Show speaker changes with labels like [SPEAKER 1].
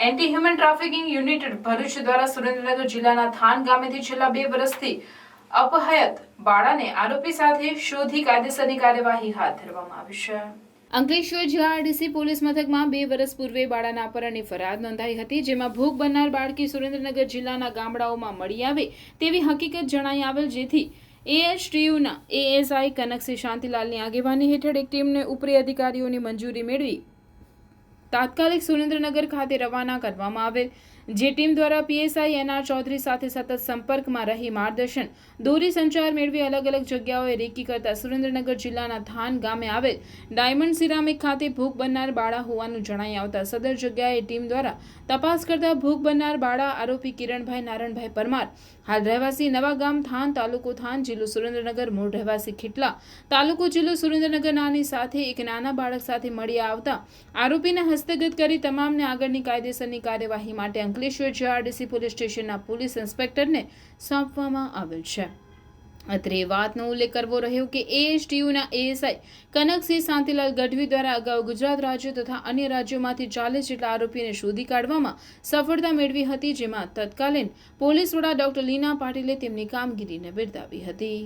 [SPEAKER 1] Anti human trafficking unit Bharuch દ્વારા સુરેન્દ્રનગર જિલ્લાના than ગામેથી છેલ્લા 2 વર્ષથી અપહયાત બાળાને આરોપી સાથે શોધી કાયદેસરની કાર્યવાહી હાથ ધરવામાં આવી છે। અંકલેશ્વર જીઆરડીસી પોલીસ મથકમાં 2 વર્ષ પૂર્વે બાળાના અપહરણની ફરિયાદ નોંધાઈ હતી, જેમાં ભોગ બનનાર બાળકી સુરેન્દ્રનગર જિલ્લાના ગામડાઓમાં મળી આવે તેવી હકીકત જણાઈ આવેલ, જેથી એએસટીયુના એએસઆઈ કનકસિંહ શાંતિલાલની આગેવાની હેઠળ એક ટીમને ઉપરી અધિકારીઓની મંજૂરી મેળવી તાત્કાલિક સુરેન્દ્રનગર ખાતે રવાના કરવામાં આવેલ, જે ટીમ દ્વારા પીએસઆઈ એનઆર ચૌધરી સાથે સતત સંપર્કમાં રહી માર્ગદર્શન દોરી સંચાર મેળવી અલગ અલગ જગ્યાઓએ રેકી કરતા સુરેન્દ્રનગર જિલ્લાના થાન ગામે આવેલ ડાયમંડ સિરામિક ખાતે ભોગ બનનાર બાળા હોવાનું જણાઈ આવતા સદર જગ્યાએ ટીમ દ્વારા તપાસ કરતા ભોગ બનનાર બાળા આરોપી કિરણભાઈ નારણભાઈ પરમાર, હાલ રહેવાસી નવાગામ, થાન તાલુકો થાન, જિલ્લો સુરેન્દ્રનગર, મૂળ રહેવાસી ખીટલા તાલુકો, જિલ્લો સુરેન્દ્રનગર નાની સાથે એક નાના બાળક સાથે મળી આવતા આરોપીને હસ્તગત કરી તમામને આગળની કાયદેસરની કાર્યવાહી માટે અંકલેશ્વર જીઆરડીસી પોલીસ સ્ટેશનના પોલીસ ઇન્સ્પેક્ટરને સોંપવામાં આવેલ છે। અત્રે વાતનો ઉલ્લેખ કરવો રહ્યો કે એએસટીયુના એએસઆઈ કનકસિંહ શાંતિલાલ ગઢવી દ્વારા અગાઉ ગુજરાત રાજ્ય તથા અન્ય રાજ્યોમાંથી 40 જેટલા આરોપીને શોધી કાઢવામાં સફળતા મેળવી હતી, જેમાં તત્કાલીન પોલીસ વડા ડોક્ટર લીના પાટીલે તેમની કામગીરીને બિરદાવી હતી।